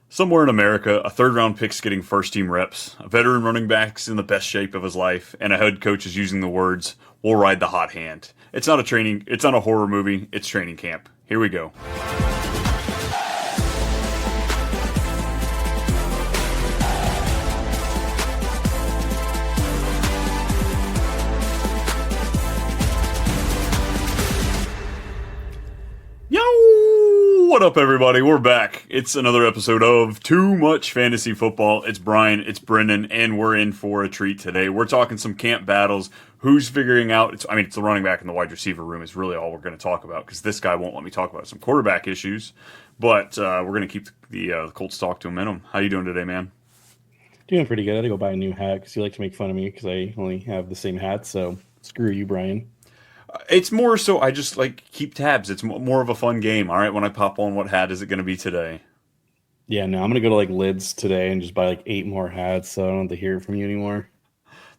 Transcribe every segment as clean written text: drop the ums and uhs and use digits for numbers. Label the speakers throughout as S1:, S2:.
S1: Somewhere in America, a third-round pick's getting first-team reps, a veteran running back's in the best shape of his life, and a head coach is using the words, "We'll ride the hot hand." It's not a horror movie, it's training camp. Here we go. What up, everybody? We're back. It's another episode of Too Much Fantasy Football. It's Brian, it's Brennen, and we're in for a treat today. We're talking some camp battles. Who's figuring out? It's the running back and the wide receiver room is really all we're going to talk about because this guy won't let me talk about some quarterback issues. But we're going to keep the Colts talk to a minimum. How you doing today, man?
S2: Doing pretty good. I had to go buy a new hat because you like to make fun of me because I only have the same hat. So screw you, Brian.
S1: It's more so I just keep tabs. It's more of a fun game. All right, when I pop on, what hat is it going to be today?
S2: Yeah, no, I'm going to go to Lids today and just buy 8 more hats so I don't have to hear it from you anymore.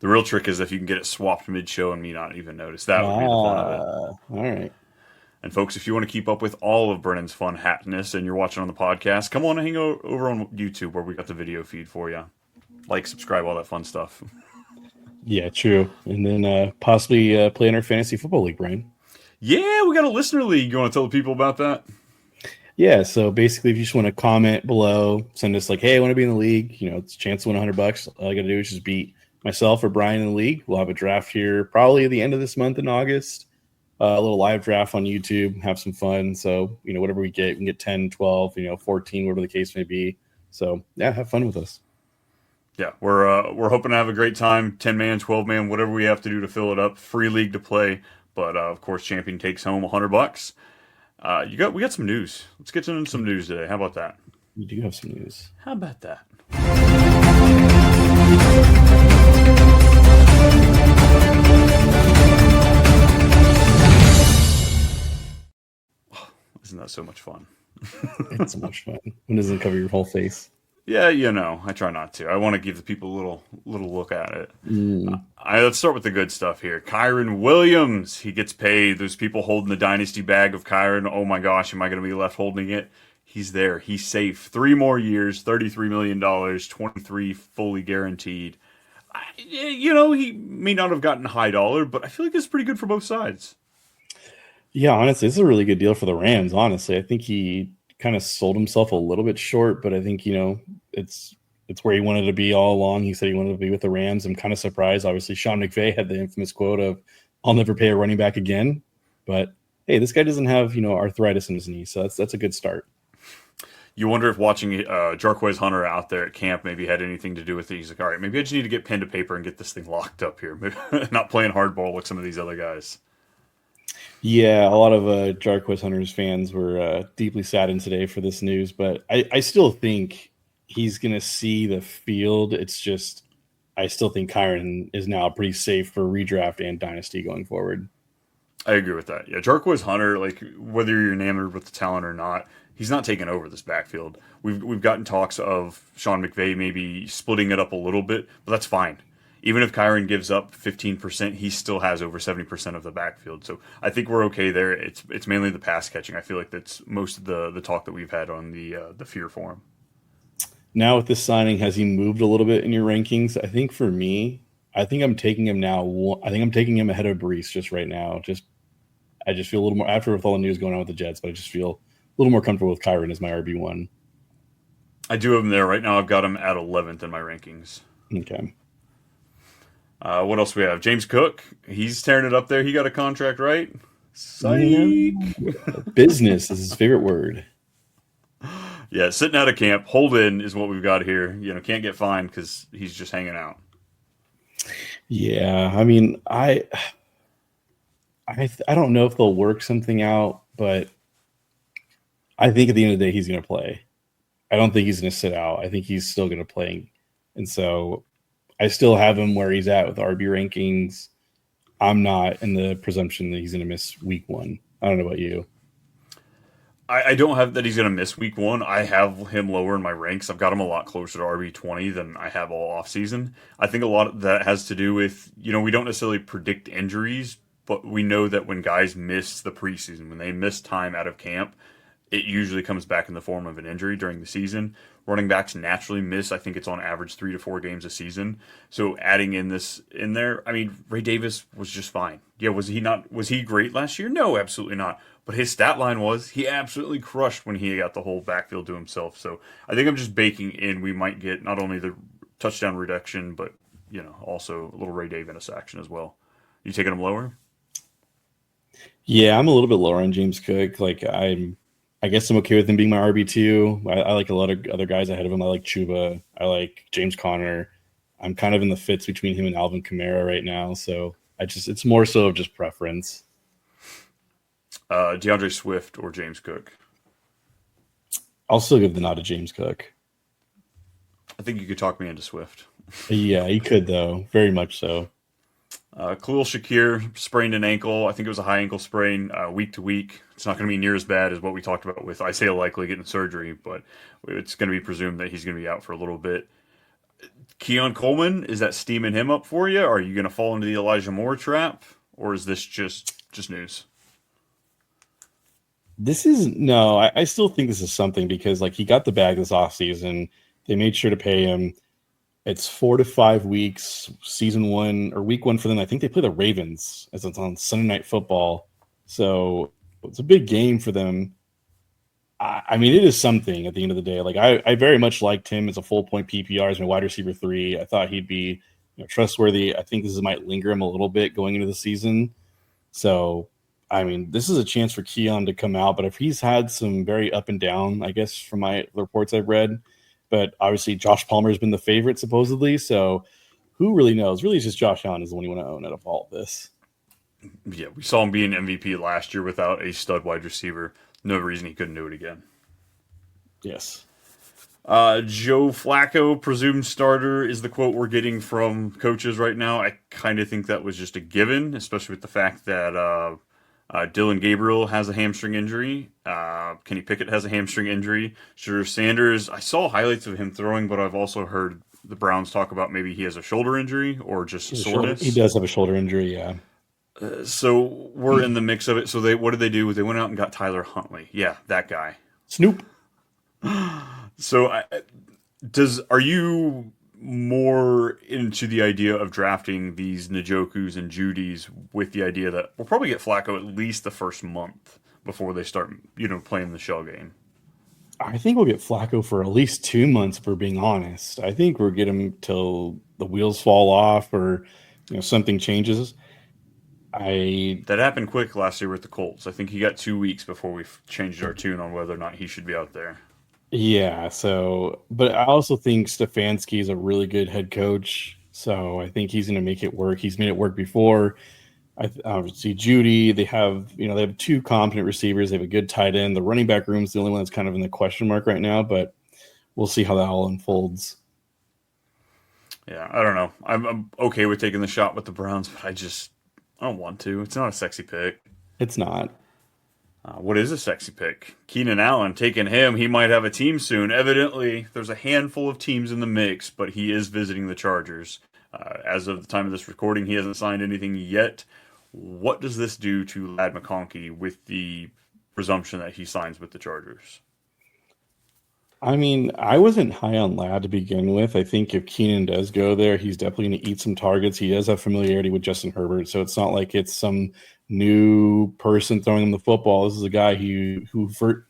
S1: The real trick is if you can get it swapped mid-show and me not even notice. That would be the fun of it.
S2: All right.
S1: And folks, if you want to keep up with all of Brennan's fun hatness and you're watching on the podcast, come on and hang over on YouTube where we got the video feed for you. Like, subscribe, all that fun stuff.
S2: Yeah, true. And then possibly play in our fantasy football league, Brian.
S1: Yeah, we got a listener league. You want to tell the people about that?
S2: Yeah, so basically if you just want to comment below, send us hey, I want to be in the league. It's a chance to win $100. All I got to do is just beat myself or Brian in the league. We'll have a draft here probably at the end of this month in August. A little live draft on YouTube, have some fun. So, whatever we get, we can get 10, 12, 14, whatever the case may be. So, yeah, have fun with us.
S1: Yeah, we're hoping to have a great time. 10-man, 12-man, whatever we have to do to fill it up. Free league to play, but of course, champion takes home $100. We got some news. Let's get into some news today. How about that?
S2: We do have some news.
S1: How about that? Oh, isn't that so much fun?
S2: It's so much fun. When doesn't cover your whole face?
S1: Yeah, I try not to. I want to give the people a little look at it. Let's start with the good stuff here. Kyren Williams, he gets paid. There's people holding the dynasty bag of Kyren. Oh my gosh, am I going to be left holding it? He's there. He's safe. 3 more years, $33 million, 23 fully guaranteed. He may not have gotten high dollar, but I feel like it's pretty good for both sides.
S2: Yeah, honestly, it's a really good deal for the Rams, honestly. I think he kind of sold himself a little bit short, but I think it's where he wanted to be all along. He said he wanted to be with the Rams. I'm kind of surprised. Obviously, Sean McVay had the infamous quote of "I'll never pay a running back again." But hey, this guy doesn't have arthritis in his knee, so that's a good start.
S1: You wonder if watching Jarquez Hunter out there at camp maybe had anything to do with it. He's like, all right, maybe I just need to get pen to paper and get this thing locked up here. Maybe not playing hardball like some of these other guys.
S2: Yeah, a lot of Jarquez Hunter's fans were deeply saddened today for this news, but I still think he's going to see the field. It's just I still think Kyren is now pretty safe for redraft and dynasty going forward.
S1: I agree with that. Yeah, Jarquez Hunter, whether you're enamored with the talent or not, he's not taking over this backfield. We've gotten talks of Sean McVay maybe splitting it up a little bit, but that's fine. Even if Kyren gives up 15%, he still has over 70% of the backfield. So I think we're okay there. It's mainly the pass catching. I feel like that's most of the talk that we've had on the fear for him.
S2: Now with this signing, has he moved a little bit in your rankings? I think for me, I'm taking him now. I think I'm taking him ahead of Breece just right now. I just feel a little more after with all the news going on with the Jets, but I just feel a little more comfortable with Kyren as my RB1.
S1: I do have him there right now. I've got him at 11th in my rankings.
S2: Okay.
S1: What else we have? James Cook. He's tearing it up there. He got a contract, right? Psych.
S2: Business is his favorite word.
S1: Yeah, sitting out of camp. Hold in is what we've got here. Can't get fined because he's just hanging out.
S2: Yeah, I don't know if they'll work something out, but I think at the end of the day he's going to play. I don't think he's going to sit out. I think he's still going to play, and so I still have him where he's at with RB rankings. I'm not in the presumption that he's going to miss week 1. I don't know about you.
S1: I don't have that he's going to miss week 1. I have him lower in my ranks. I've got him a lot closer to RB20 than I have all offseason. I think a lot of that has to do with, we don't necessarily predict injuries, but we know that when guys miss the preseason, when they miss time out of camp, it usually comes back in the form of an injury during the season. Running backs naturally miss. I think it's on average 3 to 4 games a season. So adding in this in there, I mean, Ray Davis was just fine. Yeah, was he not? Was he great last year? No, absolutely not. But his stat line was he absolutely crushed when he got the whole backfield to himself. So I think I'm just baking in. We might get not only the touchdown reduction, but also a little Ray Davis action as well. You taking him lower?
S2: Yeah, I'm a little bit lower on James Cook. I guess I'm okay with him being my RB2. I like a lot of other guys ahead of him. I like Chuba. I like James Conner. I'm kind of in the fits between him and Alvin Kamara right now. So it's more so of just preference.
S1: DeAndre Swift or James Cook?
S2: I'll still give the nod to James Cook.
S1: I think you could talk me into Swift.
S2: Yeah, he could, though. Very much so.
S1: Khalil Shakir sprained an ankle. I think it was a high ankle sprain week to week. It's not going to be near as bad as what we talked about with Isaiah likely getting surgery, but it's going to be presumed that he's going to be out for a little bit. Keon Coleman, is that steaming him up for you? Are you going to fall into the Elijah Moore trap, or is this just news?
S2: I still think this is something because he got the bag this offseason. They made sure to pay him. It's 4 to 5 weeks, season one or week one for them. I think they play the Ravens as it's on Sunday Night Football. So it's a big game for them. I mean, it is something at the end of the day. I very much liked him as a full point PPR as my wide receiver 3. I thought he'd be trustworthy. I think this might linger him a little bit going into the season. So, I mean, this is a chance for Keon to come out. But if he's had some very up and down, I guess, from the reports I've read, but obviously Josh Palmer has been the favorite supposedly. So who really knows? Really, it's just Josh Allen is the one you want to own out of all of this.
S1: Yeah, we saw him being MVP last year without a stud wide receiver. No reason he couldn't do it again.
S2: Yes.
S1: Joe Flacco, presumed starter, is the quote we're getting from coaches right now. I kind of think that was just a given, especially with the fact that Dylan Gabriel has a hamstring injury. Kenny Pickett has a hamstring injury. Sure, Sanders, I saw highlights of him throwing, but I've also heard the Browns talk about maybe he has a shoulder injury or just soreness.
S2: He does have a shoulder injury, yeah.
S1: So we're in the mix of it. So what did they do? They went out and got Tyler Huntley. Yeah, that guy.
S2: Snoop.
S1: So are you more into the idea of drafting these Njokus and Judys with the idea that we'll probably get Flacco at least the first month before they start, playing the shell game?
S2: I think we'll get Flacco for at least 2 months, if we're being honest. I think we'll get him till the wheels fall off or something changes.
S1: That happened quick last year with the Colts. I think he got 2 weeks before we changed our tune on whether or not he should be out there.
S2: Yeah, but I also think Stefanski is a really good head coach, so I think he's going to make it work. He's made it work before. I see Judy. They have 2 competent receivers. They have a good tight end. The running back room is the only one that's kind of in the question mark right now, but we'll see how that all unfolds.
S1: Yeah, I don't know. I'm okay with taking the shot with the Browns, but I don't want to. It's not a sexy pick.
S2: It's not.
S1: What is a sexy pick? Keenan Allen, taking him. He might have a team soon. Evidently, there's a handful of teams in the mix, but he is visiting the Chargers. As of the time of this recording, he hasn't signed anything yet. What does this do to Ladd McConkey with the presumption that he signs with the Chargers?
S2: I mean, I wasn't high on Ladd to begin with. I think if Keenan does go there, he's definitely going to eat some targets. He does have familiarity with Justin Herbert, so it's not like it's some new person throwing him the football. This is a guy Herbert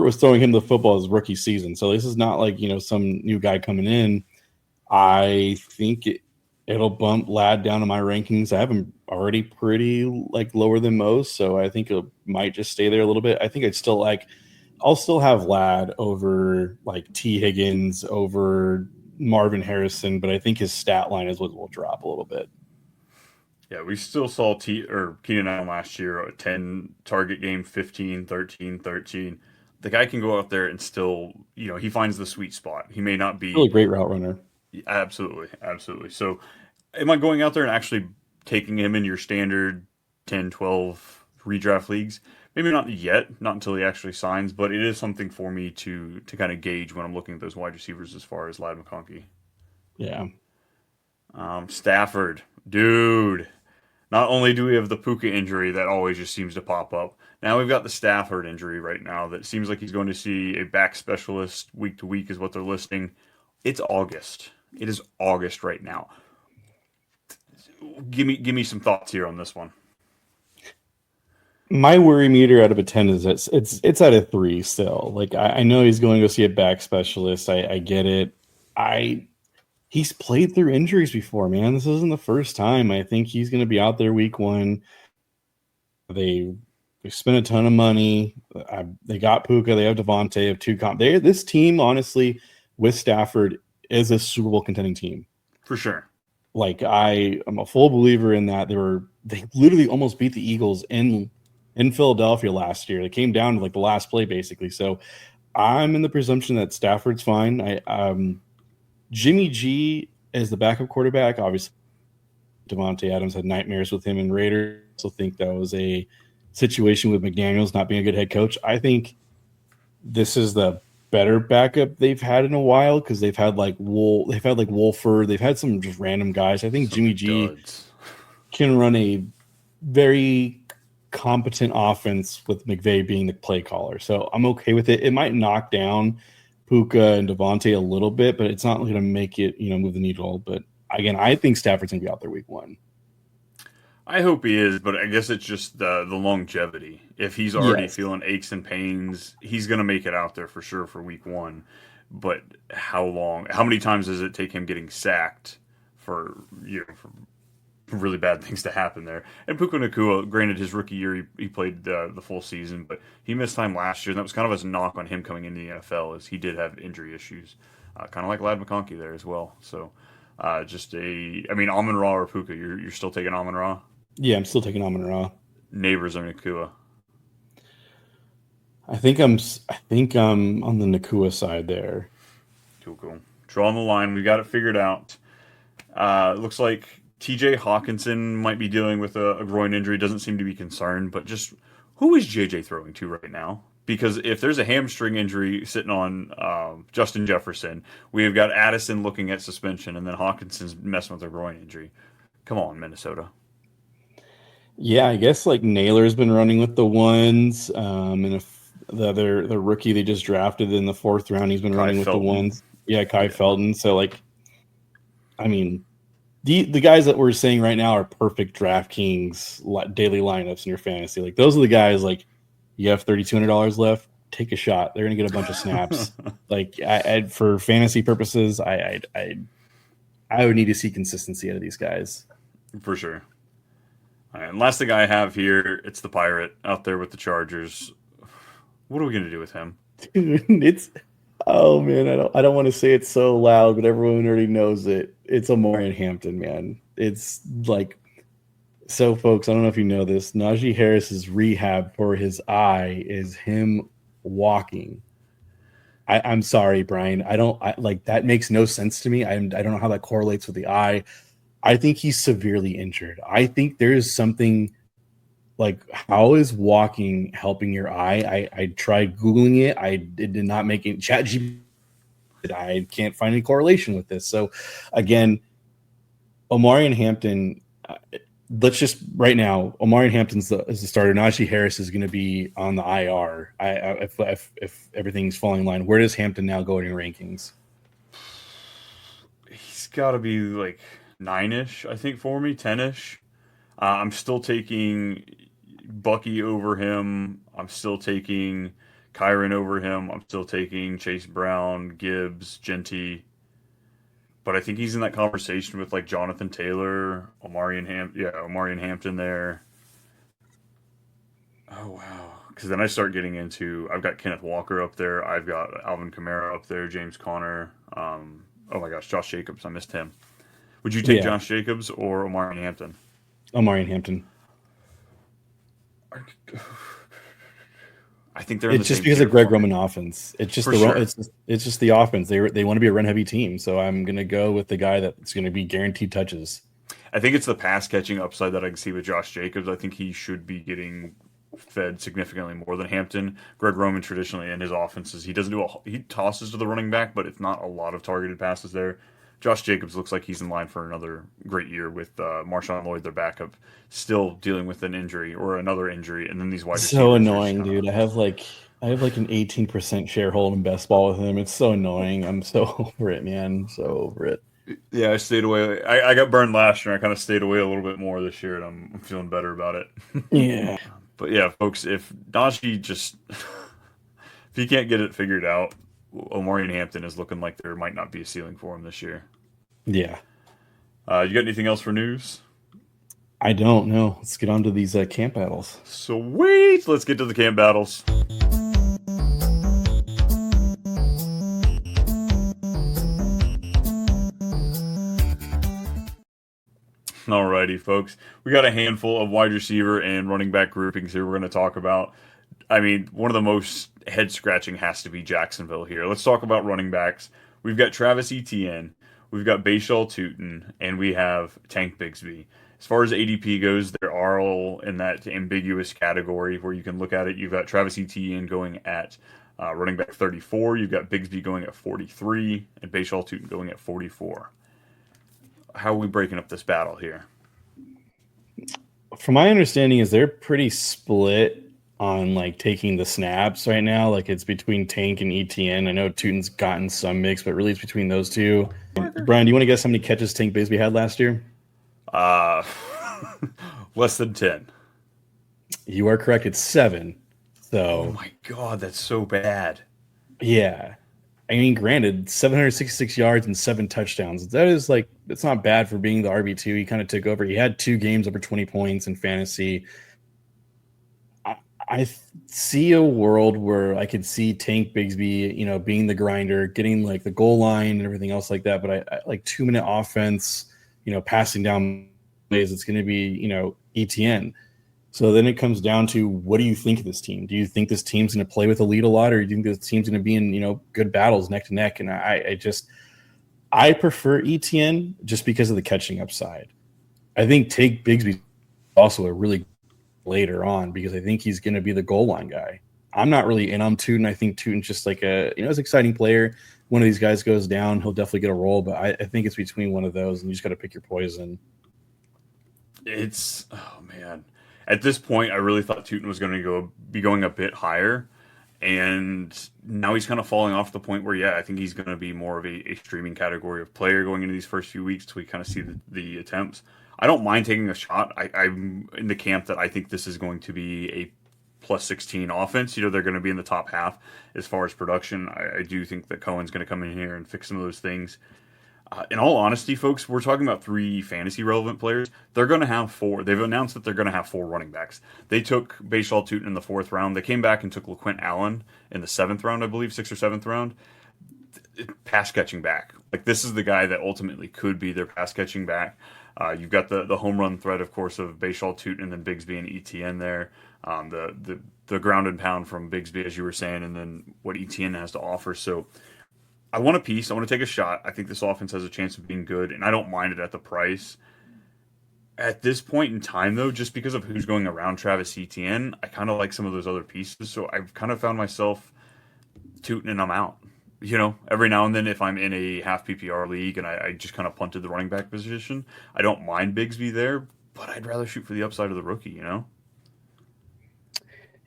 S2: was throwing him the football his rookie season, so this is not like some new guy coming in. I think it'll bump Ladd down to my rankings. I have him already pretty lower than most, so I think it might just stay there a little bit. I think I'll still have Ladd over T. Higgins, over Marvin Harrison, but I think his stat line is what will drop a little bit.
S1: Yeah, we still saw Keenan Allen last year, a 10 target game, 15, 13, 13. The guy can go out there and still, he finds the sweet spot. He may not be
S2: really great route runner.
S1: Absolutely, absolutely. So am I going out there and actually taking him in your standard 10, 12 redraft leagues? Maybe not yet, not until he actually signs, but it is something for me to kind of gauge when I'm looking at those wide receivers as far as Ladd McConkey.
S2: Yeah.
S1: Stafford, dude. Not only do we have the Puka injury that always just seems to pop up, now we've got the Stafford injury right now that seems like he's going to see a back specialist week to week, is what they're listing. It's August. It is August right now. Give me some thoughts here on this one.
S2: My worry meter out of a 10 is it's at a 3 still. Like I know he's going to go see a back specialist. I get it. He's played through injuries before, man. This isn't the first time. I think he's going to be out there week 1. They spent a ton of money. They got Puka. They have Devontae. Have two this team, honestly, with Stafford, is a Super Bowl contending team.
S1: For sure.
S2: Like I'm a full believer in that. They literally almost beat the Eagles in Philadelphia last year. They came down to like the last play, basically. So I'm in the presumption that Stafford's fine. Jimmy G as the backup quarterback, obviously Devontae Adams had nightmares with him in Raiders. I also think that was a situation with McDaniels not being a good head coach. I think this is the better backup they've had in a while because they've had like Wolford, they've had some just random guys. I think Jimmy G can run a very competent offense with McVay being the play caller. So I'm okay with it. It might knock down Puka and Devontae a little bit, but it's not going to make it, move the needle. But again, I think Stafford's going to be out there week 1.
S1: I hope he is, but I guess it's just the longevity. If he's already feeling aches and pains, he's going to make it out there for sure for week 1. But how long? How many times does it take him getting sacked for really bad things to happen there? And Puka Nacua, granted, his rookie year he played the full season, but he missed time last year, and that was kind of a knock on him coming into the NFL, as he did have injury issues, kind of like Lad McConkey there as well. So Amon-Ra or Puka, you're still taking Amon-Ra?
S2: Yeah, I'm still taking Amon-Ra.
S1: Neighbors or Nacua?
S2: I think I'm on the Nacua side there.
S1: Cool. Drawing the line. We got it figured out. Looks like TJ Hawkinson might be dealing with a groin injury. Doesn't seem to be concerned, but just who is JJ throwing to right now? Because if there's a hamstring injury sitting on Justin Jefferson, we've got Addison looking at suspension, and then Hawkinson's messing with a groin injury. Come on, Minnesota.
S2: Yeah, I guess like Naylor's been running with the ones, and if the rookie they just drafted in the 4th round, he's been running with the ones. Yeah, Kai Felton. So like, I mean, the guys that we're saying right now are perfect DraftKings daily lineups in your fantasy. Like those are the guys. Like you have $3,200 left, take a shot. They're gonna get a bunch of snaps. Like for fantasy purposes, I would need to see consistency out of these guys
S1: for sure. All right, and last thing I have here, it's the Pirate out there with the Chargers. What are we gonna do with him?
S2: Oh man, I don't want to say it so loud, but everyone already knows it. It's Omarion Hampton, man. It's like, so folks, I don't know if you know this. Najee Harris's rehab for his eye is him walking. I'm sorry, Brian. That makes no sense to me. I don't know how that correlates with the eye. I think he's severely injured. I think there is something like, how is walking helping your eye? I tried Googling it. It did not make it. ChatGPT. I can't find any correlation with this. So again, Omarion Hampton, let's just right now, Omarion Hampton's is the starter. Najee Harris is going to be on the IR. If everything's falling in line, where does Hampton now go in your rankings?
S1: He's got to be like 9-ish, I think, for me, 10-ish. I'm still taking Bucky over him. I'm still taking Kyren over him. I'm still taking Chase Brown, Gibbs, Genty. But I think he's in that conversation with like Jonathan Taylor, Omarion Hampton there. Oh, wow. Because then I start getting into, I've got Kenneth Walker up there. I've got Alvin Kamara up there, James Conner. Oh my gosh, Josh Jacobs. I missed him. Would you take Josh Jacobs or Omarion Hampton?
S2: Omarion Hampton.
S1: I think they're.
S2: It's just because of Greg Roman offense. It's just it's just the offense. They want to be a run heavy team, so I'm going to go with the guy that's going to be guaranteed touches.
S1: I think it's the pass catching upside that I can see with Josh Jacobs. I think he should be getting fed significantly more than Hampton. Greg Roman traditionally in his offenses, he tosses to the running back, but it's not a lot of targeted passes there. Josh Jacobs looks like he's in line for another great year with Marshawn Lloyd, their backup, still dealing with an injury or another injury, and then these wide receivers.
S2: So annoying, dude. I have like an 18% sharehold in best ball with him. It's so annoying. I'm so over it, man. So over it.
S1: Yeah, I stayed away. I got burned last year. I kind of stayed away a little bit more this year, and I'm feeling better about it.
S2: Yeah.
S1: But yeah, folks, if Najee just if he can't get it figured out, Omarion Hampton is looking like there might not be a ceiling for him this year.
S2: Yeah.
S1: You got anything else for news?
S2: I don't know. Let's get on to these camp battles.
S1: Sweet. Let's get to the camp battles. Alrighty, folks. We got a handful of wide receiver and running back groupings here we're going to talk about. I mean, one of the most head-scratching has to be Jacksonville here. Let's talk about running backs. We've got Travis Etienne, we've got Bashaw Tooten, and we have Tank Bigsby. As far as ADP goes, they're all in that ambiguous category where you can look at it. You've got Travis Etienne going at running back 34. You've got Bigsby going at 43, and Bashaw Tooten going at 44. How are we breaking up this battle here?
S2: From my understanding is they're pretty split on like taking the snaps right now. Like it's between Tank and ETN. I know Tooten's gotten some mix, but really it's between those two. Brian, do you want to guess how many catches Tank Bigsby had last year?
S1: Less than 10.
S2: You are correct. It's 7. So,
S1: oh my God, that's so bad.
S2: Yeah. I mean, granted, 766 yards and 7 touchdowns. That is like, it's not bad for being the RB2. He kind of took over. He had 2 games over 20 points in fantasy. I see a world where I could see Tank Bigsby, being the grinder, getting like the goal line and everything else like that. But I like 2-minute offense, passing down plays. It's going to be, ETN. So then it comes down to, what do you think of this team? Do you think this team's going to play with a lead a lot, or do you think this team's going to be in, good battles neck to neck? And I prefer ETN just because of the catching upside. I think Tank Bigsby also a really later on because I think he's going to be the goal line guy. I'm not really in on Tooten. I think Tooten's just like he's an exciting player. One of these guys goes down, he'll definitely get a role, but I think it's between one of those, and you just got to pick your poison.
S1: Oh man. At this point, I really thought Tooten was going to be going a bit higher, and now he's kind of falling off the point where, I think he's going to be more of a streaming category of player going into these first few weeks till we kind of see the attempts. I don't mind taking a shot. I'm in the camp that I think this is going to be a plus 16 offense. They're going to be in the top half as far as production. I do think that Cohen's going to come in here and fix some of those things. In all honesty, folks, we're talking about 3 fantasy relevant players. They're going to have 4. They've announced that they're going to have 4 running backs. They took Bashaw Tooten in the 4th round. They came back and took LaQuint Allen in the 7th round, I believe, 6th or 7th round. Pass catching back. Like, this is the guy that ultimately could be their pass catching back. You've got the home run threat, of course, of Bashaw Tooten and then Bigsby and ETN there. The ground and pound from Bigsby, as you were saying, and then what ETN has to offer. So I want a piece. I want to take a shot. I think this offense has a chance of being good, and I don't mind it at the price. At this point in time, though, just because of who's going around Travis Etienne, I kind of like some of those other pieces. So I've kind of found myself Tooten and I'm out. Every now and then if I'm in a half PPR league and I just kind of punted the running back position, I don't mind Bigsby there, but I'd rather shoot for the upside of the rookie,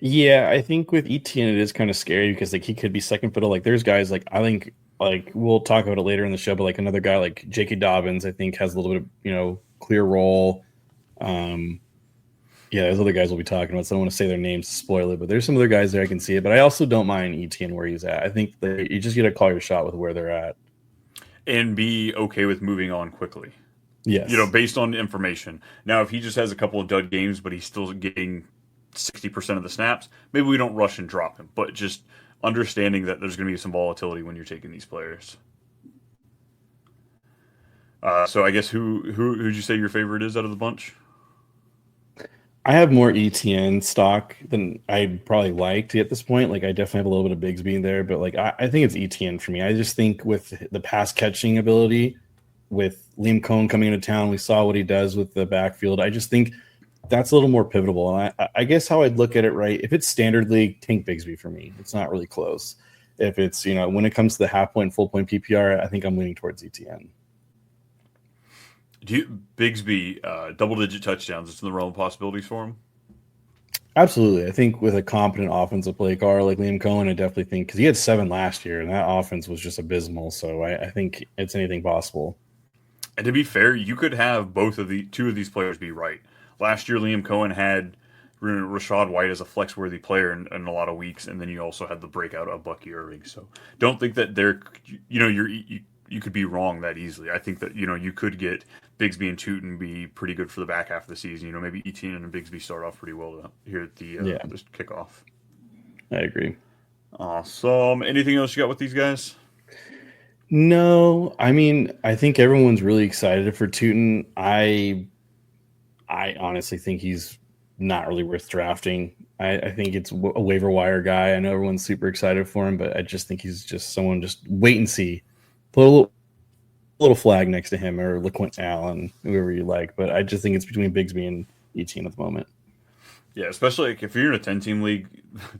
S2: Yeah, I think with Etienne it is kind of scary because like he could be second fiddle. Like there's guys like I think like we'll talk about it later in the show, but like another guy like J.K. Dobbins I think has a little bit of clear role. There's other guys we'll be talking about, so I don't want to say their names to spoil it, but there's some other guys there I can see it. But I also don't mind Etienne where he's at. I think that you just got to call your shot with where they're at.
S1: And be okay with moving on quickly.
S2: Yes.
S1: Based on information. Now, if he just has a couple of dud games, but he's still getting 60% of the snaps, maybe we don't rush and drop him. But just understanding that there's going to be some volatility when you're taking these players. So I guess who'd you say your favorite is out of the bunch?
S2: I have more ETN stock than I'd probably like to at this point. Like I definitely have a little bit of Bigsby in there, but like I think it's ETN for me. I just think with the pass catching ability, with Liam Cohen coming into town, we saw what he does with the backfield. I just think that's a little more pivotal. And I guess how I'd look at it, right? If it's standard league, Tank Bigsby for me. It's not really close. If it's when it comes to the half point, full point PPR, I think I'm leaning towards ETN.
S1: Bigsby double-digit touchdowns? It's in the realm of possibilities for him.
S2: Absolutely. I think with a competent offensive play caller like Liam Cohen, I definitely think because he had 7 last year and that offense was just abysmal. So I think it's anything possible.
S1: And to be fair, you could have two of these players be right. Last year, Liam Cohen had Rashad White as a flex-worthy player in a lot of weeks, and then you also had the breakout of Bucky Irving. So don't think that you could be wrong that easily. I think that you could get Bigsby and Tooten be pretty good for the back half of the season. Maybe Etienne and Bigsby start off pretty well here at the this kickoff.
S2: I agree.
S1: Awesome. Anything else you got with these guys?
S2: No, I mean, I think everyone's really excited for Tooten. I honestly think he's not really worth drafting. I think it's a waiver wire guy. I know everyone's super excited for him, but I just think he's just someone just wait and see. Put a little flag next to him or LaQuint Allen, whoever you like. But I just think it's between Bigsby and Etienne at the moment.
S1: Yeah, especially if you're in a 10-team league,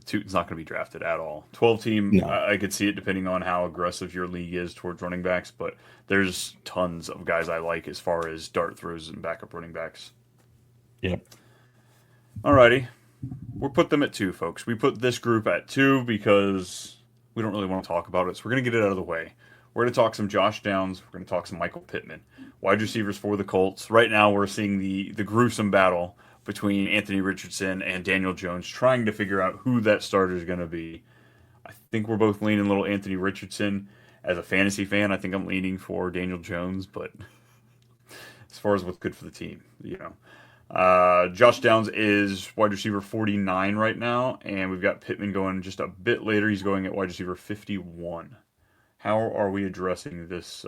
S1: Tooten's not going to be drafted at all. 12-team,
S2: No.
S1: I could see it depending on how aggressive your league is towards running backs, but there's tons of guys I like as far as dart throws and backup running backs.
S2: Yep.
S1: Alrighty. We'll put them at 2, folks. We put this group at 2 because we don't really want to talk about it, so we're going to get it out of the way. We're going to talk some Josh Downs. We're going to talk some Michael Pittman. Wide receivers for the Colts. Right now we're seeing the gruesome battle between Anthony Richardson and Daniel Jones, trying to figure out who that starter is going to be. I think we're both leaning a little Anthony Richardson. As a fantasy fan, I think I'm leaning for Daniel Jones, but as far as what's good for the team, Josh Downs is wide receiver 49 right now, and we've got Pittman going just a bit later. He's going at wide receiver 51. How are we addressing this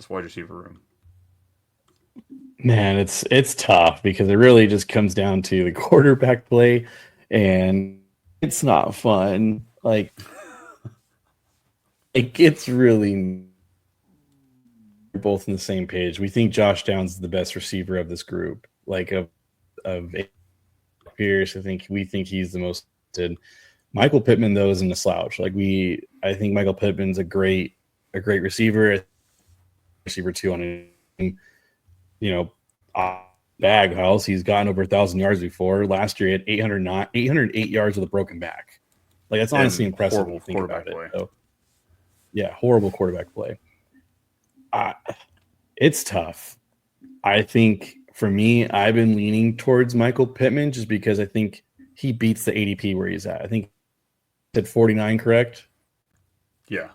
S1: wide receiver room?
S2: Man, it's tough because it really just comes down to the quarterback play, and it's not fun. Like it gets really both on the same page. We think Josh Downs is the best receiver of this group. Like of Pierce, we think he's the most good. Michael Pittman though isn't a slouch. I think Michael Pittman's a great receiver 2 on a team. Bag house. He's gotten over 1,000 yards before. Last year, he had 808 yards with a broken back. Like that's honestly impressive when you think about it. So, yeah, horrible quarterback play. It's tough. I think for me, I've been leaning towards Michael Pittman just because I think he beats the ADP where he's at. I think at 49, correct?
S1: Yeah.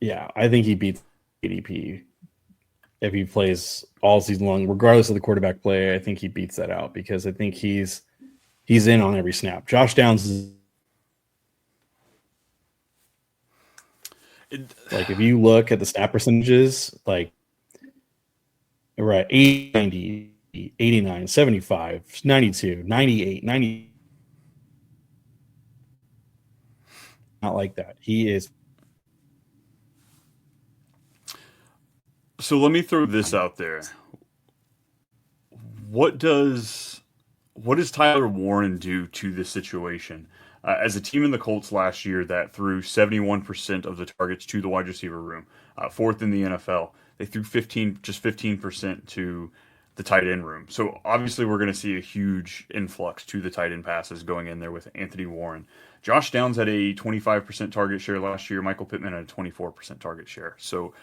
S2: Yeah, I think he beats ADP. If he plays all season long, regardless of the quarterback play, I think he beats that out because I think he's in on every snap. Josh Downs is like if you look at the snap percentages, like right 80, 90, 89, 75, 92, 98, 90. Not like that. He is.
S1: So let me throw this out there. What does Tyler Warren do to this situation? As a team in the Colts last year that threw 71% of the targets to the wide receiver room, 4th in the NFL, they threw 15% to the tight end room. So obviously we're going to see a huge influx to the tight end passes going in there with Anthony Warren. Josh Downs had a 25% target share last year. Michael Pittman had a 24% target share. So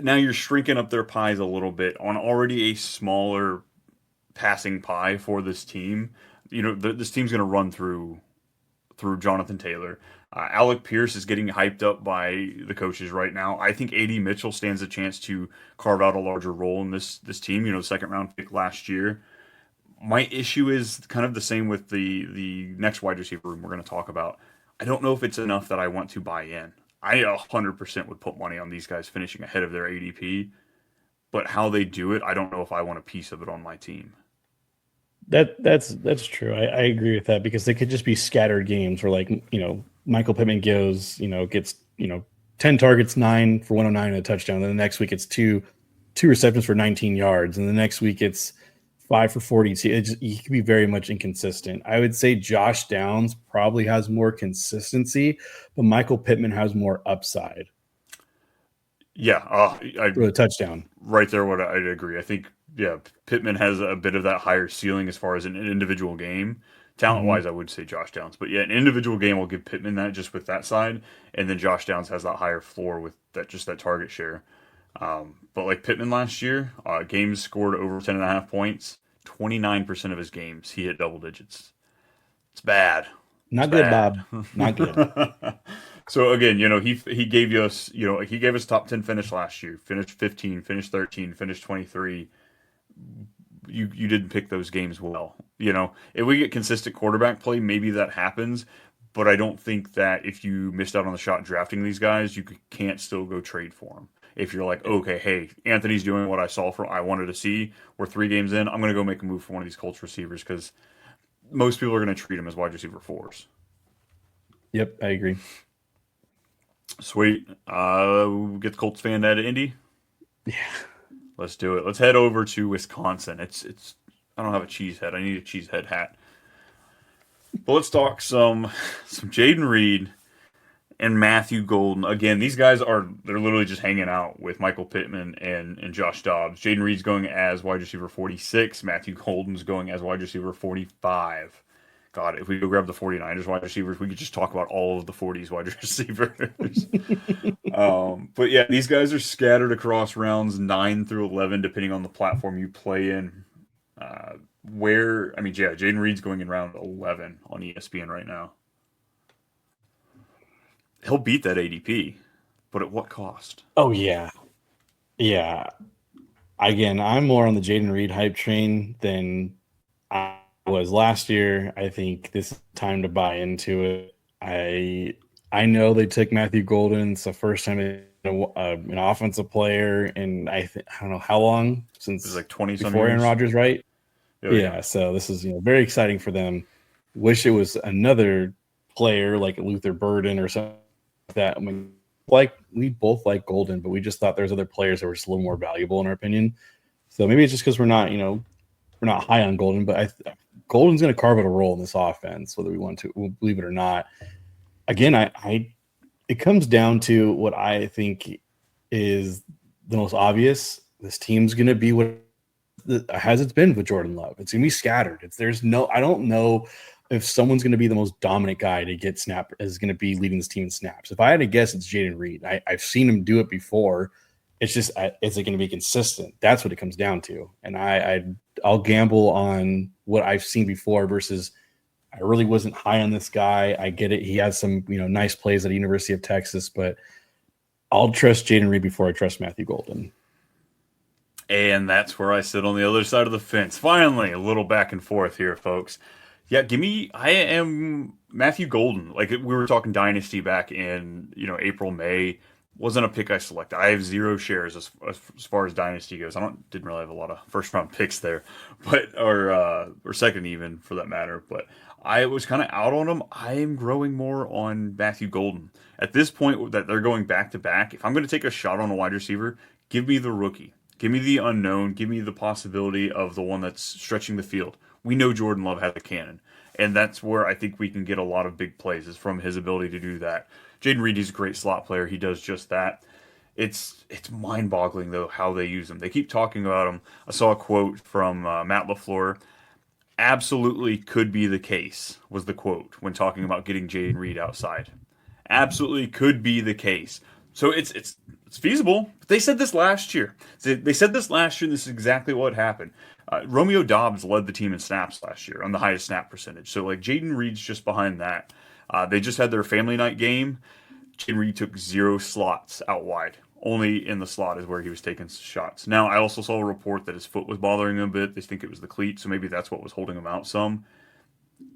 S1: now you're shrinking up their pies a little bit on already a smaller passing pie for this team. This team's going to run through Jonathan Taylor. Alec Pierce is getting hyped up by the coaches right now. I think A.D. Mitchell stands a chance to carve out a larger role in this team. Second round pick last year. My issue is kind of the same with the next wide receiver room we're going to talk about. I don't know if it's enough that I want to buy in. I 100% would put money on these guys finishing ahead of their ADP, but how they do it, I don't know if I want a piece of it on my team.
S2: That's true. I agree with that because they could just be scattered games where Michael Pittman gets 10 targets, 9 for 109 and a touchdown. Then the next week it's two receptions for 19 yards, and the next week it's 5 for 42. He could be very much inconsistent. I would say Josh Downs probably has more consistency, but Michael Pittman has more upside.
S1: Yeah,
S2: for the touchdown.
S1: right there. What I'd agree. I think Pittman has a bit of that higher ceiling as far as an individual game. Talent
S2: Mm-hmm.
S1: wise, I would say Josh Downs, but yeah, an individual game I'll give Pittman that just with that side, and then Josh Downs has that higher floor with that target share. But like Pittman last year, games scored over 10.5 points. 29% of his games he hit double digits. It's bad. It's
S2: Not good,
S1: bad.
S2: Bob. Not good.
S1: So again, he gave us he gave us top 10 finish last year. Finished 15, finished 13, finished 23. You didn't pick those games well. If we get consistent quarterback play, maybe that happens. But I don't think that if you missed out on the shot drafting these guys, you can't still go trade for them. If you're like, okay, hey, Anthony's doing what I wanted to see. We're 3 games in. I'm going to go make a move for one of these Colts receivers because most people are going to treat him as wide receiver fours.
S2: Yep, I agree.
S1: Sweet. We'll get the Colts fan out of Indy.
S2: Yeah.
S1: Let's do it. Let's head over to Wisconsin. It's. I don't have a cheese head. I need a cheese head hat. But let's talk some Jaden Reed and Matthew Golden. Again, these guys they're literally just hanging out with Michael Pittman and Josh Dobbs. Jaden Reed's going as wide receiver 46. Matthew Golden's going as wide receiver 45. God, if we go grab the 49ers wide receivers, we could just talk about all of the 40s wide receivers. But yeah, these guys are scattered across rounds 9 through 11, depending on the platform you play in. Jaden Reed's going in round 11 on ESPN right now. He'll beat that ADP, but at what cost?
S2: Oh, yeah. Yeah. Again, I'm more on the Jaden Reed hype train than I was last year. I think this is time to buy into it. I know they took Matthew Golden. It's the first time an offensive player, and I don't know how long since
S1: it was like 20
S2: before Aaron Rodgers, right? Yeah. So this is very exciting for them. Wish it was another player like Luther Burden or something like that. I mean, we both like Golden, but we just thought there's other players that were just a little more valuable in our opinion. So maybe it's just because we're not high on Golden, but Golden's going to carve out a role in this offense, whether we want to believe it or not. Again, it comes down to what I think is the most obvious. This team's going to be what has it's been with Jordan Love. It's going to be scattered. I don't know if someone's going to be the most dominant guy to get snap is going to be leading this team in snaps. If I had to guess, it's Jaden Reed. I've seen him do it before. It's just, is it going to be consistent? That's what it comes down to. And I'll gamble on what I've seen before versus I really wasn't high on this guy. I get it. He has some, nice plays at the University of Texas, but I'll trust Jaden Reed before I trust Matthew Golden.
S1: And that's where I sit on the other side of the fence. Finally, a little back and forth here, folks. Yeah, I am Matthew Golden. Like we were talking dynasty back in, April, May. Wasn't a pick I selected. I have 0 shares as far as dynasty goes. Didn't really have a lot of first round picks there, but or second even for that matter. But I was kind of out on him. I am growing more on Matthew Golden at this point that they're going back to back. If I'm going to take a shot on a wide receiver, give me the rookie, give me the unknown, give me the possibility of the one that's stretching the field. We know Jordan Love has a cannon, and that's where I think we can get a lot of big plays is from his ability to do that. Jaden Reed is a great slot player. He does just that. It's mind-boggling, though, how they use him. They keep talking about him. I saw a quote from Matt LaFleur. Absolutely could be the case, was the quote, when talking about getting Jaden Reed outside. Absolutely could be the case. So it's feasible. They said this last year. They said this last year, and this is exactly what happened. Romeo Doubs led the team in snaps last year on the highest snap percentage. So, Jaden Reed's just behind that. They just had their family night game. Jaden Reed took 0 slots out wide. Only in the slot is where he was taking shots. Now, I also saw a report that his foot was bothering him a bit. They think it was the cleat, so maybe that's what was holding him out some.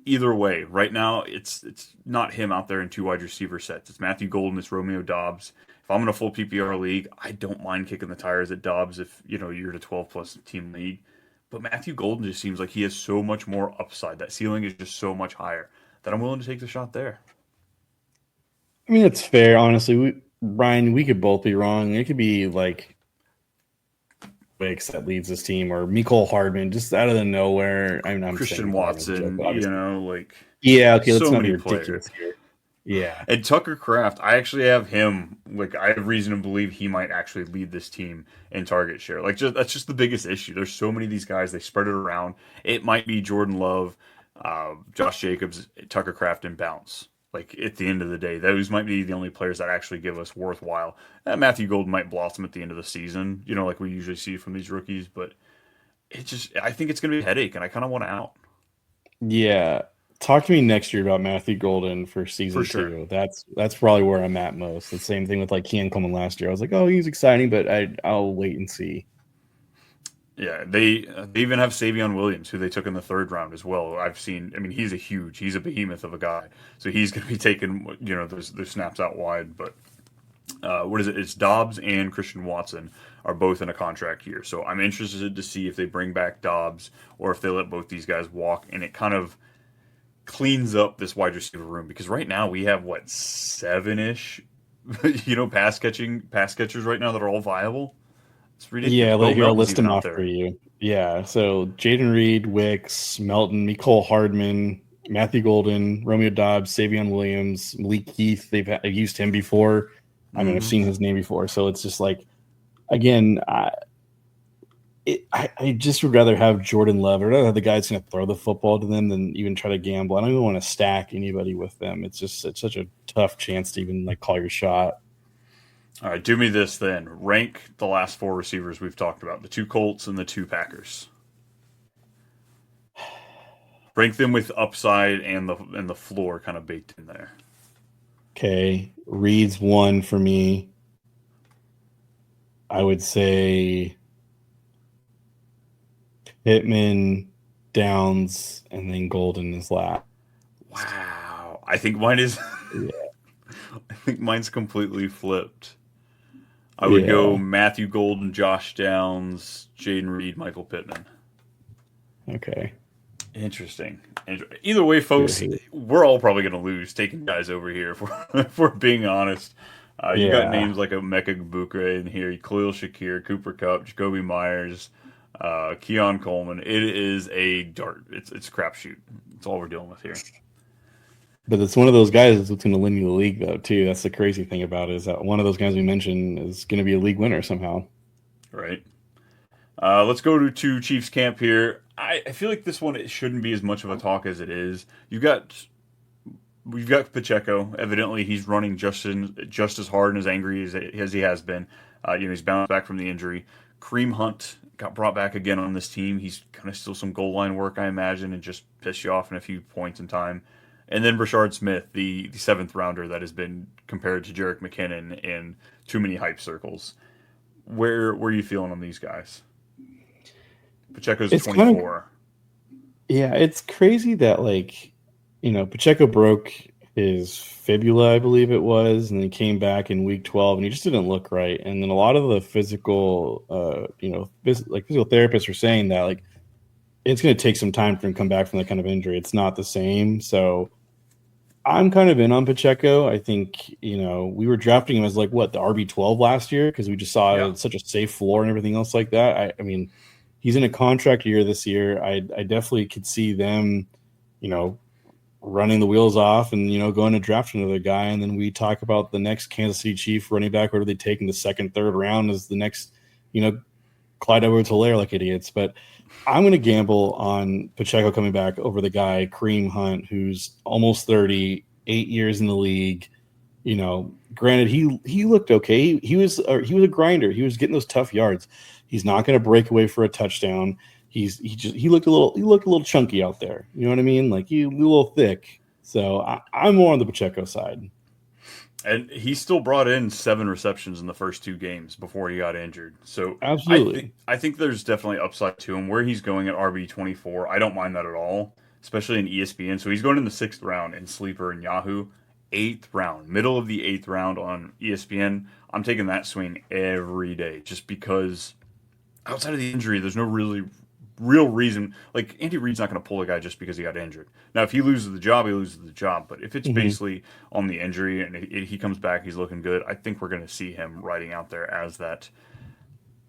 S1: Either way, right now, it's not him out there in 2 wide receiver sets. It's Matthew Golden, it's Romeo Doubs. If I'm in a full PPR league, I don't mind kicking the tires at Doubs if you're in a 12-plus team league. But Matthew Golden just seems like he has so much more upside. That ceiling is just so much higher that I'm willing to take the shot there.
S2: I mean, it's fair, honestly. Brian, we could both be wrong. It could be like Wicks that leads this team or Mecole Hardman just out of the nowhere. I'm
S1: Christian Watson,
S2: joke,
S1: yeah, okay,
S2: let's
S1: so
S2: not be ridiculous
S1: players
S2: here. Yeah.
S1: And Tucker Kraft, I actually have him. Like, I have reason to believe he might actually lead this team in target share. Like, that's just the biggest issue. There's so many of these guys. They spread it around. It might be Jordan Love, Josh Jacobs, Tucker Kraft, and Bounce. Like, at the end of the day, those might be the only players that actually give us worthwhile. Matthew Golden might blossom at the end of the season, like we usually see from these rookies. But I think it's going to be a headache, and I kind of want out.
S2: Yeah. Talk to me next year about Matthew Golden for
S1: For
S2: season
S1: sure.
S2: 2. That's probably where I'm at most. The same thing with like Keon Coleman last year. I was like, oh, he's exciting, but I'll wait and see.
S1: Yeah, they even have Travion Williams, who they took in the third round as well. I've seen. I mean, he's a behemoth of a guy, so he's going to be taking those snaps out wide. But what is it? It's Dobbs and Christian Watson are both in a contract year, so I'm interested to see if they bring back Dobbs or if they let both these guys walk, and it kind of cleans up this wide receiver room because right now we have what 7-ish, pass catchers right now that are all viable. It's ridiculous.
S2: Yeah,
S1: Bo
S2: here I'll
S1: Melton's
S2: list
S1: even
S2: them
S1: out
S2: off for
S1: there.
S2: you. Yeah, so Jaden Reed, Wicks, Melton, Nicole Hardman, Matthew Golden, Romeo Dobbs, Travion Williams, Malik Heath. I've used him before. I mean, I've
S1: Hmm.
S2: seen his name before. So it's just like, again, I just would rather have Jordan Love. I'd rather have the guy that's going to throw the football to them than even try to gamble. I don't even want to stack anybody with them. It's such a tough chance to even like call your shot.
S1: All right, do me this then. Rank the last 4 receivers we've talked about: the 2 Colts and the 2 Packers. Rank them with upside and the floor kind of baked in there.
S2: Okay, Reed's 1 for me. I would say Pittman, Downs, and then Golden is last.
S1: Wow, I think mine is.
S2: Yeah.
S1: I think mine's completely flipped. I would go
S2: Yeah.
S1: Matthew Golden, Josh Downs, Jaden Reed, Michael Pittman.
S2: Okay.
S1: Interesting. Either way, folks,
S2: Good.
S1: we're all probably going to lose taking guys over here. If we're being honest, you got
S2: Yeah.
S1: names like a Mecca Gabukra in here, Khalil Shakir, Cooper Kupp, Jacoby Myers, Keon Coleman. It is a dart. It's a crapshoot. That's all we're dealing with here.
S2: But it's one of those guys that's going to win you the league, though, too. That's the crazy thing about it, is that one of those guys we mentioned is going to be a league winner somehow.
S1: Right. Let's go to Chiefs camp here. I feel like this one it shouldn't be as much of a talk as it is. We've got Pacheco. Evidently, he's running just as hard and as angry as he has been. He's bounced back from the injury. Kareem Hunt got brought back again on this team. He's kind of still some goal line work, I imagine, and just piss you off in a few points in time. And then Rashard Smith, the 7th rounder that has been compared to Jerick McKinnon in too many hype circles. Where are you feeling on these guys? Pacheco's
S2: It's
S1: 24.
S2: Yeah, it's crazy that, like, Pacheco broke his fibula, I believe it was, and then came back in week 12, and he just didn't look right. And then a lot of the physical therapists are saying that, like, it's going to take some time for him to come back from that kind of injury. It's not the same. So I'm kind of in on Pacheco. I think, we were drafting him as like the RB12 last year because we just saw such a safe floor and everything else like that. I mean, he's in a contract year this year. I definitely could see them, running the wheels off and, going to draft another guy. And then we talk about the next Kansas City Chief running back, or do they take in the 2nd, 3rd round as the next, Clyde Edwards-Helaire like idiots. But I'm going to gamble on Pacheco coming back over the guy, Kareem Hunt, who's almost 30, 8 years in the league. Granted, he looked okay. He was a grinder. He was getting those tough yards. He's not going to break away for a touchdown. He looked a little chunky out there. You know what I mean? Like, he a little thick. So I'm more on the Pacheco side.
S1: And he still brought in 7 receptions in the first 2 games before he got injured. So
S2: Absolutely.
S1: I think there's definitely upside to him. Where he's going at RB24, I don't mind that at all, especially in ESPN. So he's going in the 6th round in Sleeper and Yahoo. 8th round, middle of the 8th round on ESPN. I'm taking that swing every day just because outside of the injury, there's no real reason. Like, Andy Reid's not going to pull a guy just because he got injured. Now, if he loses the job, he loses the job. But if it's basically on the injury and he comes back, he's looking good, I think we're going to see him riding out there as that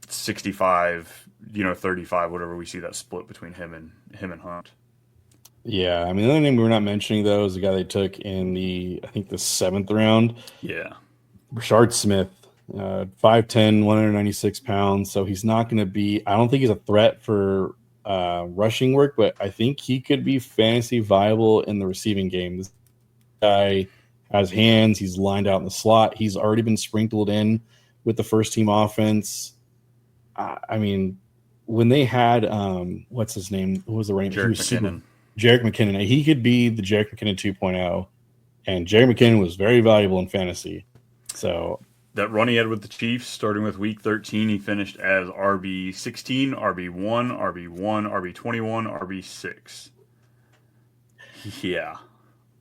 S1: 65, 35, whatever we see that split between him and Hunt.
S2: Yeah, I mean, the other name we're not mentioning, though, is the guy they took in I think the 7th round,
S1: Yeah.
S2: Rashard Smith, 5'10", 196 pounds. So he's not going to be, I don't think he's a threat for rushing work, but I think he could be fantasy viable in the receiving game. This guy has hands. He's lined out in the slot. He's already been sprinkled in with the first team offense. I mean, when they had, what's his name? Who was the range? He was
S1: McKinnon.
S2: Jerick McKinnon. He could be the Jerick McKinnon 2.0. And Jerick McKinnon was very valuable in fantasy. So
S1: that run he had with the Chiefs, starting with Week 13, he finished as RB16, RB1, RB1, RB21, RB6. Yeah.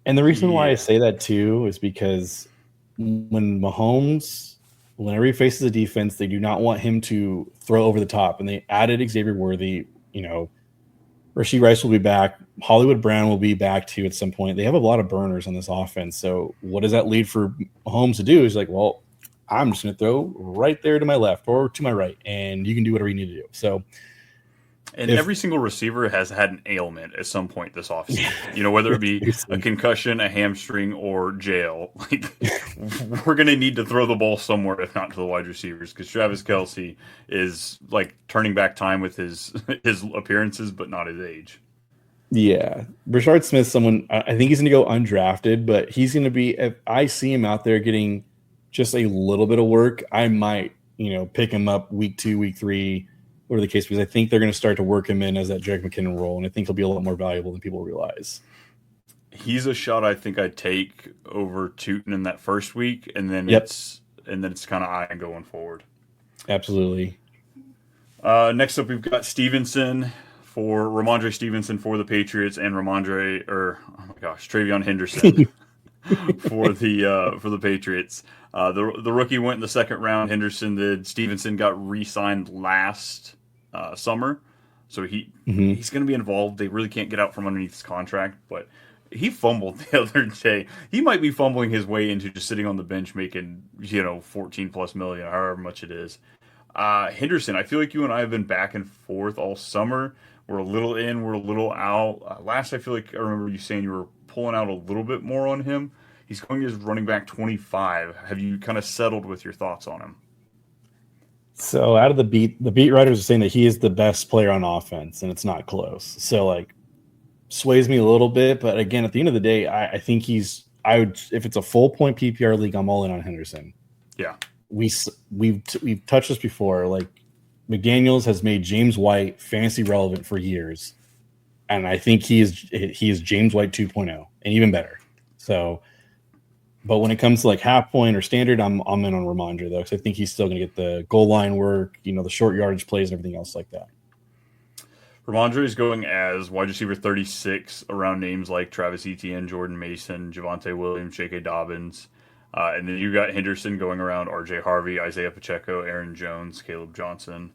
S2: And the reason why I say that too is because when Mahomes, whenever he faces a defense, they do not want him to throw over the top. And they added Xavier Worthy. Rashee Rice will be back. Hollywood Brown will be back too at some point. They have a lot of burners on this offense. So what does that lead for Mahomes to do? Is like, well, I'm just going to throw right there to my left or to my right, and you can do whatever you need to do. So,
S1: and every single receiver has had an ailment at some point this offseason. Whether it be a concussion, a hamstring, or jail. Like, we're going to need to throw the ball somewhere, if not to the wide receivers, because Travis Kelce is like turning back time with his appearances, but not his age.
S2: Yeah, Rashard Smith, someone I think he's going to go undrafted, but he's going to be. If I see him out there getting just a little bit of work, I might, pick him up week 2, week 3, whatever the case, because I think they're going to start to work him in as that Jerick McKinnon role, and I think he'll be a lot more valuable than people realize.
S1: He's a shot I think I'd take over Tooten in that first week, and then it's kind of eye going forward.
S2: Absolutely.
S1: Next up, we've got Ramondre Stevenson for the Patriots, and Travion Henderson for the Patriots. The rookie went in the 2nd round. Henderson did. Stevenson got re-signed last summer, so he's going to be involved. They really can't get out from underneath his contract, but he fumbled the other day. He might be fumbling his way into just sitting on the bench making 14+ million, however much it is. Henderson, I feel like you and I have been back and forth all summer. We're a little in, we're a little out. Last, I feel like I remember you saying you were pulling out a little bit more on him. He's going as running back 25. Have you kind of settled with your thoughts on him?
S2: So out of the beat writers are saying that he is the best player on offense, and it's not close. So sways me a little bit, but again, at the end of the day, I think if it's a full point PPR league, I'm all in on Henderson.
S1: Yeah,
S2: we've touched this before. Like, McDaniels has made James White fantasy relevant for years, and I think he is James White 2.0 and even better. So. But when it comes to half point or standard, I'm in on Ramondre though, because I think he's still going to get the goal line work, the short yardage plays and everything else like that.
S1: Ramondre is going as wide receiver 36 around names like Travis Etienne, Jordan Mason, Javonte Williams, J.K. Dobbins. And then you got Henderson going around R.J. Harvey, Isaiah Pacheco, Aaron Jones, Caleb Johnson.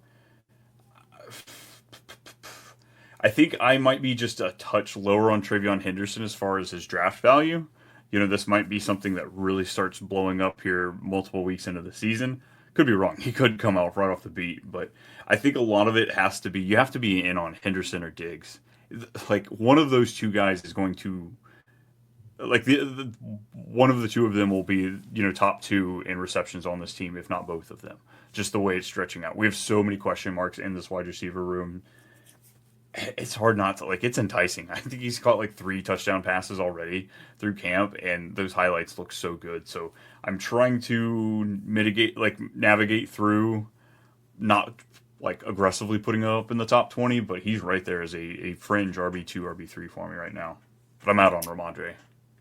S1: I think I might be just a touch lower on Travion Henderson as far as his draft value. This might be something that really starts blowing up here multiple weeks into the season. Could be wrong. He could come out right off the beat, but I think a lot of it has to be, you have to be in on Henderson or Diggs. Like, one of those two guys is going to, one of the two of them will be, top 2 in receptions on this team, if not both of them. Just the way it's stretching out. We have so many question marks in this wide receiver room. It's hard not to, it's enticing. I think he's caught 3 touchdown passes already through camp, and those highlights look so good. So I'm trying to navigate through, not aggressively putting up in the top 20, but he's right there as a fringe RB2, RB3 for me right now. But I'm out on Ramondre.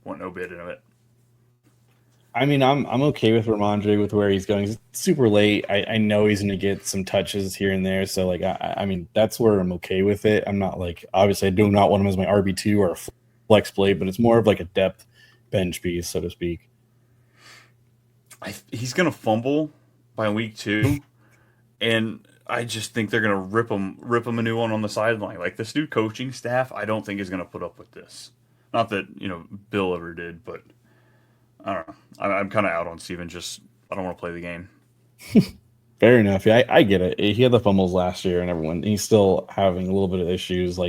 S1: Want no bit of it.
S2: I mean, I'm okay with Ramondre with where he's going. He's super late. I know he's going to get some touches here and there. So, I mean, that's where I'm okay with it. I'm not obviously, I do not want him as my RB2 or a flex play, but it's more of a depth bench piece, so to speak.
S1: He's going to fumble by week 2, and I just think they're going to rip him a new one on the sideline. This new coaching staff, I don't think is going to put up with this. Not that, Bill ever did, but I don't know. I'm kind of out on Steven. I don't want to play the game.
S2: Fair enough. Yeah, I get it. He had the fumbles last year, and he's still having a little bit of issues.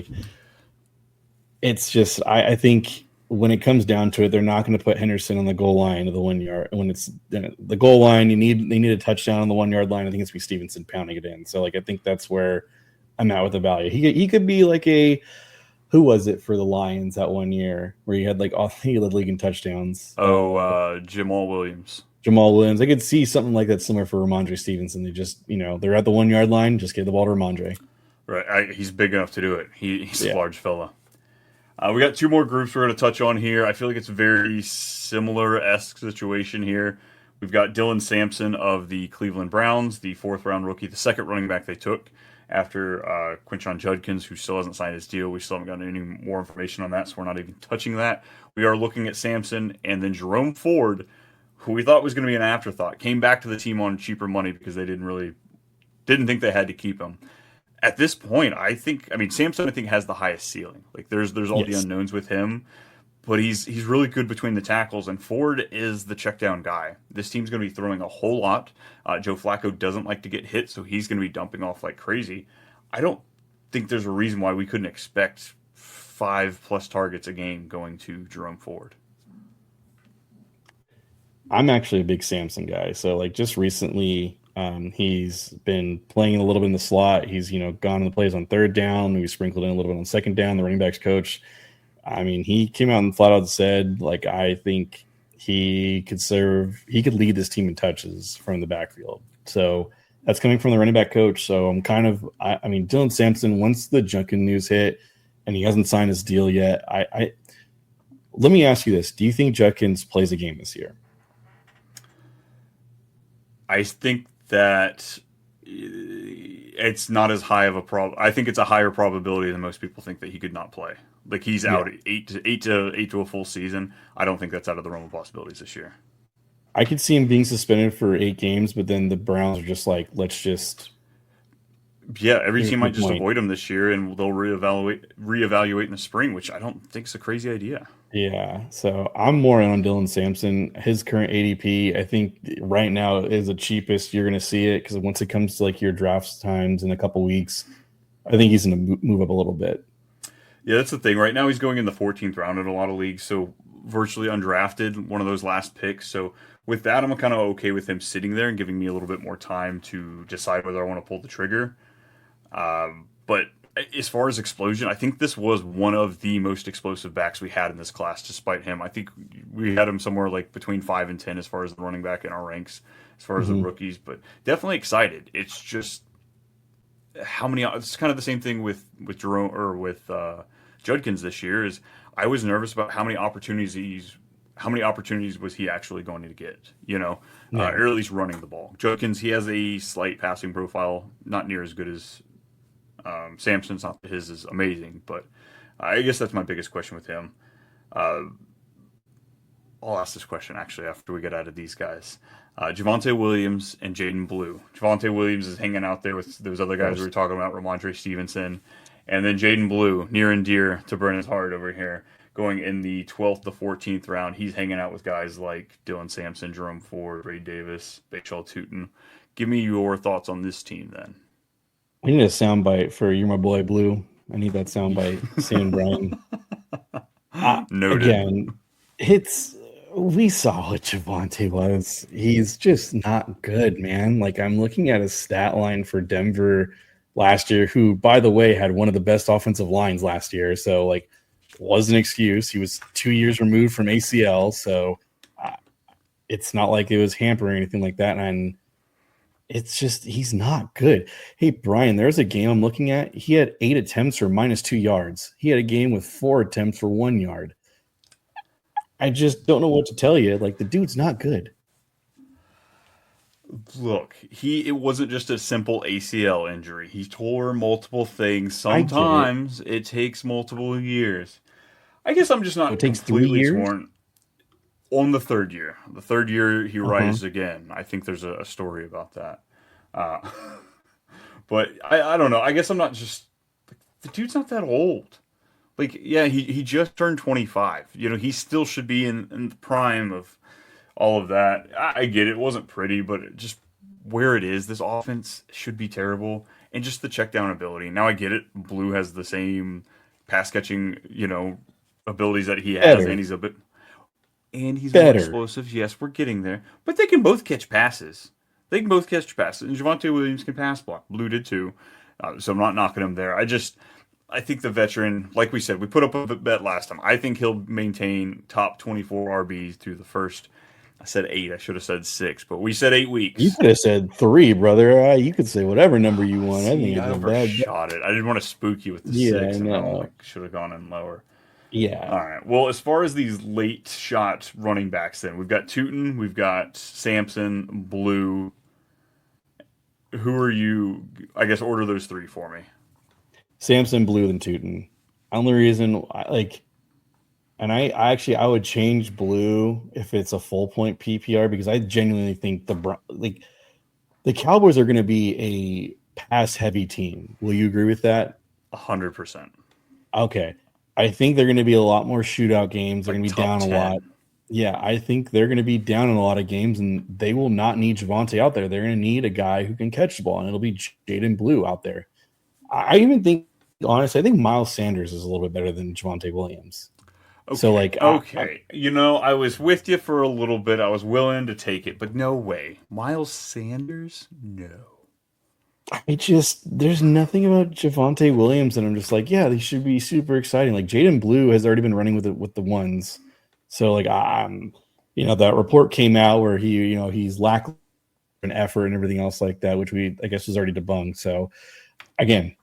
S2: It's just I think when it comes down to it, they're not going to put Henderson on the goal line of the 1 yard. When it's the goal line, they need a touchdown on the 1 yard line. I think it's be Stevenson pounding it in. So like I think that's where I'm at with the value. He could be like a who was it for the Lions that 1 year where he had like he led league in touchdowns.
S1: Jamal Williams.
S2: Jamal Williams. I could see something like that similar for Ramondre Stevenson. They just they're at the 1 yard line, just get the ball to Ramondre.
S1: Right, he's big enough to do it. He's a large fella. We got two more groups we're going to touch on here. I feel like it's a very similar-esque situation here. We've got Dylan Sampson of the Cleveland Browns, the 4th-round rookie, the second running back they took after Quinshon Judkins, who still hasn't signed his deal. We still haven't gotten any more information on that, so we're not even touching that. We are looking at Samson, and then Jerome Ford, who we thought was going to be an afterthought, came back to the team on cheaper money because they didn't think they had to keep him. At this point, Samson has the highest ceiling. Like there's all the unknowns with him, but he's really good between the tackles, and Ford is the check down guy. This team's going to be throwing a whole lot. Joe Flacco doesn't like to get hit, so he's going to be dumping off like crazy. I don't think there's a reason why we couldn't expect 5+ targets a game going to Jerome Ford.
S2: I'm actually a big Samson guy. So like just recently, he's been playing a little bit in the slot. He's gone in the plays on 3rd down. Maybe sprinkled in a little bit on 2nd down. The running backs coach, he came out and flat out said, like, I think he could lead this team in touches from the backfield. So that's coming from the running back coach. So I'm kind of, Dylan Sampson, once the Judkins news hit and he hasn't signed his deal yet, let me ask you this. Do you think Judkins plays a game this year?
S1: I think that it's not as high of a problem. I think it's a higher probability than most people think that he could not play. Like he's out 8 to a full season. I don't think that's out of the realm of possibilities this year.
S2: I could see him being suspended for 8 games, but then the Browns are just like, let's just.
S1: Yeah, every team might just avoid him this year, and they'll reevaluate in the spring, which I don't think is a crazy idea.
S2: Yeah, so I'm more in on Dylan Sampson. His current ADP, I think right now is the cheapest you're going to see it because once it comes to like your draft times in a couple weeks, I think he's going to move up a little bit.
S1: Yeah, that's the thing. Right now he's going in the 14th round in a lot of leagues, so virtually undrafted, one of those last picks. So with that, I'm kind of okay with him sitting there and giving me a little bit more time to decide whether I want to pull the trigger. But as far as explosion, I think this was one of the most explosive backs we had in this class, despite him. I think we had him somewhere like between 5 and 10 as far as the running back in our ranks, as far as the rookies, but definitely excited. It's just it's kind of the same thing with Jerome or with Judkins this year is I was nervous about how many opportunities was he actually going to get, or at least running the ball. Judkins, he has a slight passing profile, not near as good as Samson's. Not that his is amazing, but I guess that's my biggest question with him. I'll ask this question actually after we get out of these guys. Javonte Williams and Jaden Blue. Javonte Williams is hanging out there with those other guys we were talking about, Ramondre Stevenson, and then Jaden Blue, near and dear to Brennan's heart over here, going in the 12th to 14th round. He's hanging out with guys like Dylan Sampson, Jerome Ford, Ray Davis, Bachel Tooten. Give me your thoughts on this team then.
S2: I need a soundbite for You're My Boy Blue. I need that soundbite. Sam Brian.
S1: Noted.
S2: Again, we saw what Javonte was. He's just not good, man. Like I'm looking at his stat line for Denver last year, who, by the way, had one of the best offensive lines last year. So like, was an excuse. He was 2 years removed from ACL, so it's not like it was hampering or anything like that. And it's just he's not good. Hey, Brian, there's a game I'm looking at. He had 8 attempts for -2 yards. He had a game with 4 attempts for 1 yard. I just don't know what to tell you. Like, the dude's not good.
S1: Look, it wasn't just a simple ACL injury. He tore multiple things. Sometimes it takes multiple years. I guess I'm just not completely torn on the 3rd year. The 3rd year he rises again. I think there's a story about that. But I don't know. I guess I'm not just the dude's not that old. Like, yeah, he just turned 25. He still should be in the prime of all of that. I get it. It wasn't pretty, but just where it is, this offense should be terrible. And just the check down ability. Now I get it. Blue has the same pass catching, abilities that he has,
S2: Better.
S1: and he's more
S2: Better.
S1: explosive. Yes, we're getting there, but they can both catch passes. And Javonte Williams can pass block. Blue did too, so I'm not knocking him there. I think the veteran, like we said, we put up a bet last time. I think he'll maintain top 24 RBs through the first. I said 8. I should have said 6, but we said 8 weeks.
S2: You could have said 3, brother. You could say whatever number you want. I think
S1: I overshot it. I didn't want to spook you with the 6, and I should have gone in lower.
S2: Yeah.
S1: All right. Well, as far as these late shot running backs, then we've got Tooten, we've got Samson, Blue. Who are you? I guess order those 3 for me.
S2: Samson, Blue, and Tooten. Only reason I would change Blue if it's a full point PPR, because I genuinely think the Cowboys are going to be a pass heavy team. Will you agree with that?
S1: 100%.
S2: Okay. I think they're going to be a lot more shootout games. They're going to be down
S1: 10.
S2: a lot. Yeah, I think they're going to be down in a lot of games, and they will not need Javonte out there. They're going to need a guy who can catch the ball, and it'll be Jaden Blue out there. I even think, honestly, I think Miles Sanders is a little bit better than Javonte Williams.
S1: Okay.
S2: So,
S1: I was with you for a little bit. I was willing to take it, but no way. Miles Sanders? No.
S2: There's nothing about Javonte Williams that I'm just like, yeah, they should be super exciting. Like, Jaden Blue has already been running with the ones. So, that report came out where he's lacking in effort and everything else like that, which I guess was already debunked. So, again,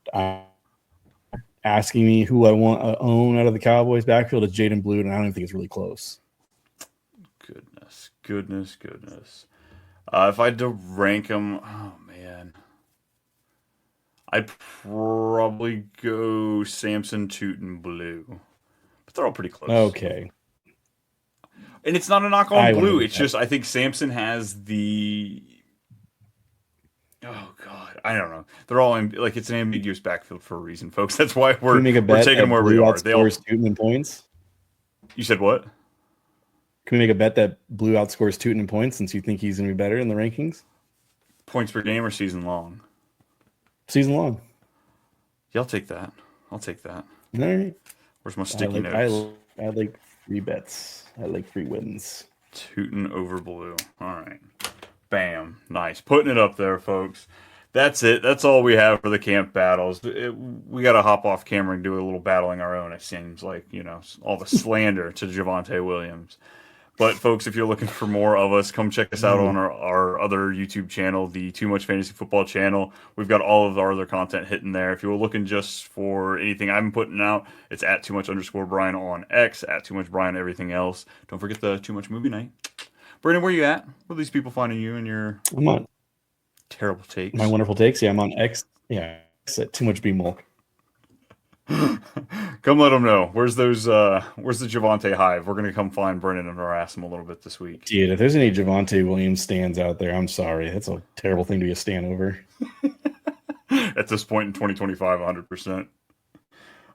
S2: asking me who I want to own out of the Cowboys backfield is Jaden Blue, and I don't even think it's really close.
S1: Goodness. If I had to rank them, oh man, I'd probably go Samson, Tooten, Blue, but they're all pretty close.
S2: Okay.
S1: And it's not a knock on Blue. It's just I think Samson has the. Oh God, I don't know. They're all it's an ambiguous backfield for a reason, folks. That's why we're taking them where we are.
S2: They all Tooten in points.
S1: You said what?
S2: Can we make a bet that Blue outscores Tooten in points, since you think he's going to be better in the rankings?
S1: Points per game or season long?
S2: Season long.
S1: Yeah, I'll take that. All
S2: right.
S1: Where's my sticky notes?
S2: I like free bets. I like free wins.
S1: Tooten over Blue. All right. Bam. Nice. Putting it up there, folks. That's it. That's all we have for the camp battles. We got to hop off camera and do a little battling our own, it seems like, all the slander to Javonte Williams. But, folks, if you're looking for more of us, come check us out on our other YouTube channel, the Too Much Fantasy Football channel. We've got all of our other content hitting there. If you're looking just for anything I've been putting out, it's at @TooMuch_Brian on X, @TooMuchBrian, everything else. Don't forget the Too Much Movie Night. Brennen, where you at? Where are these people finding you and your terrible takes?
S2: My wonderful takes? Yeah, I'm on X. Yeah, X at Too Much B-Mulk.
S1: Come let them know. Where's the Javonte hive? We're going to come find Brennen and harass him a little bit this week.
S2: Dude, if there's any Javonte Williams stands out there, I'm sorry. That's a terrible thing to be a stand over.
S1: At this point in 2025, 100%.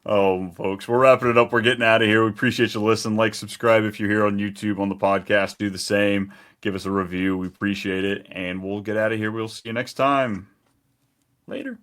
S1: Oh, folks, we're wrapping it up. We're getting out of here. We appreciate you listening. Like, subscribe if you're here on YouTube on the podcast. Do the same. Give us a review. We appreciate it. And we'll get out of here. We'll see you next time. Later.